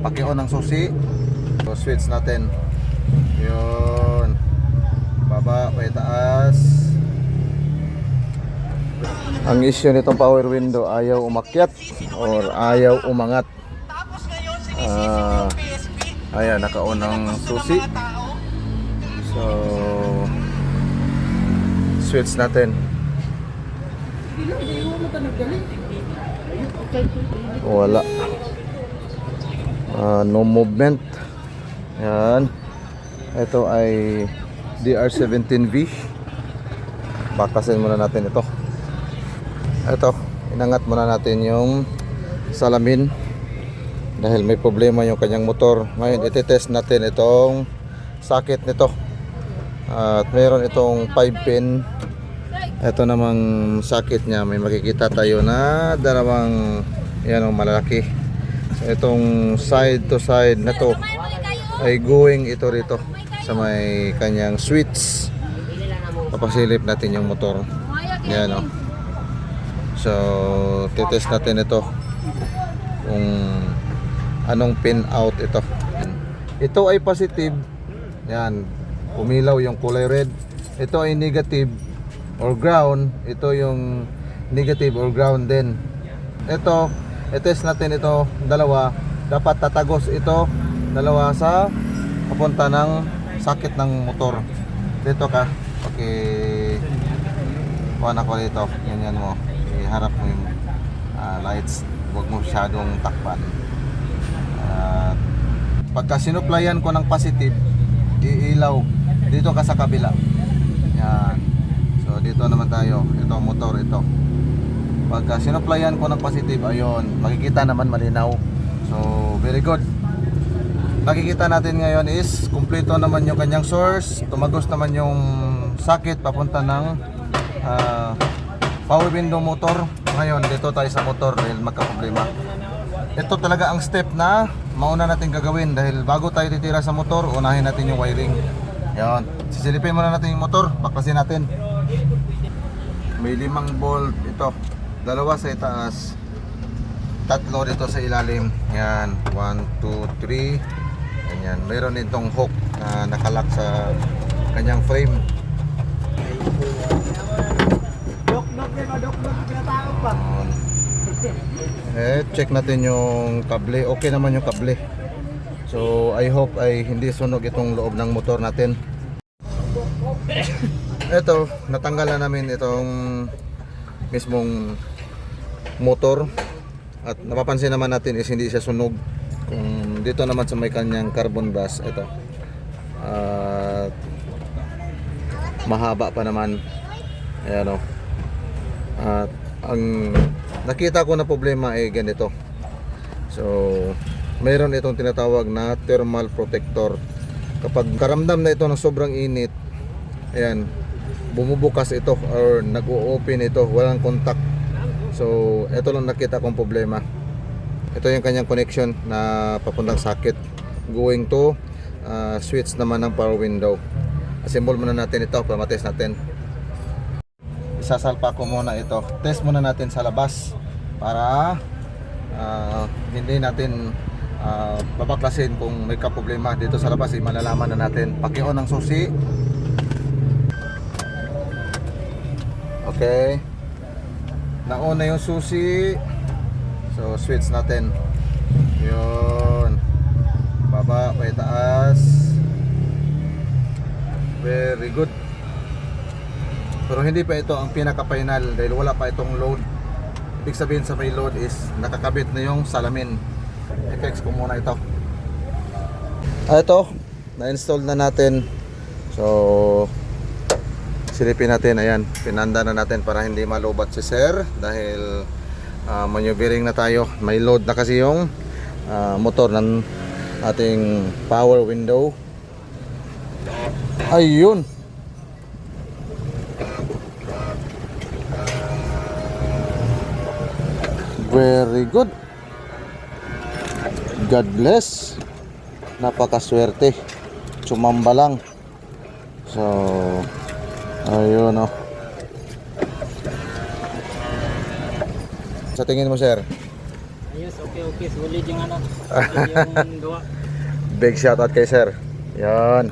paki-on ng susi. So switch natin. Yun. Baba, taas. Ang issue nitong power window, ayaw umakyat or ayaw umangat. Ayan, naka-on ng susi. So switch natin. Wala. No movement. Yan. Ito ay DR17V. Bakasin muna natin ito. Ito, inangat muna natin yung salamin dahil may problema yung kanyang motor. Ngayon, iti-test natin itong socket nito. At mayroon itong 5 pin. Ito namang socket niya, may makikita tayo na dalawang yan, malalaki. So, itong side to side na to ay going ito rito sa may kanyang switch. Papasilip natin yung motor. Yan o. So, titest natin ito kung anong pin out ito. Ito ay positive. Yan, umilaw yung kulay red. Ito ay negative or ground. Ito yung negative or ground din. Ito, i-test natin ito dalawa. Dapat tatagos ito dalawa sa papunta ng socket ng motor. Dito ka. Okay. Kuha na ko dito. Ganyan mo. Iharap mo yung lights. Huwag mo masyadong takpan. Pagka sinuplayan ko ng positive, iilaw dito ka sa kabila. Yan. So dito naman tayo. Ito ang motor ito. Pagka sinuplayan ko ng positive, ayun, makikita naman malinaw. So very good. Nakikita natin ngayon is kumpleto naman yung kanyang source. Tumagos naman yung socket papunta ng power window motor. Ngayon dito tayo sa motor dahil magka-problema. Ito talaga ang step na mauna natin gagawin dahil bago tayo titira sa motor, unahin natin yung wiring. Yan. Sisilipin muna natin yung motor, baklasin natin. May 5 bolt ito. 2 sa itaas, 3 dito sa ilalim. Yan, 1, 2, 3. Ganyan. Mayroon itong hook na nakalock sa kanyang frame. Check natin yung kable. Okay naman yung kable. So I hope ay hindi sunog itong loob ng motor natin. Ito, natanggal na namin itong mismong motor. At napapansin naman natin is hindi siya sunog. Kung dito naman sa may kanyang carbon brass, ito. Mahaba pa naman. Ayan o. At ang nakita ko na problema ay ganito. So mayroon itong tinatawag na thermal protector. Kapag karamdam na ito ng sobrang init, ayan, bumubukas ito or nag-o-open ito, walang contact. So ito lang nakita kong problema. Ito yung kanyang connection na papuntang socket going to switch naman ng power window. Assemble muna natin ito para matest natin. Isasalpa ko muna ito. Test muna natin sa labas para hindi natin babaklasin kung may kaproblema dito sa labas. Malalaman na natin. Paki-on ng susi. Okay. Nauna yung susi. So switch natin. Yun. Baba, taas. Very good. Pero hindi pa ito ang pinaka-final dahil wala pa itong load. Ibig sabihin sa may load is nakakabit na yung salamin. I-fix ko muna ito. Ito, na-install na natin. So silipin natin, ayan, pinanda na natin para hindi malubat si sir dahil maneuvering na tayo. May load na kasi yung motor ng ating power window. Ayun. Very good. God bless. Napakaswerte. Sumamba lang. So ayun oh. Sa tingin mo sir, Ayos, okay. Solid yung ano. Solid yung gawa. Big shoutout kay sir. Yan.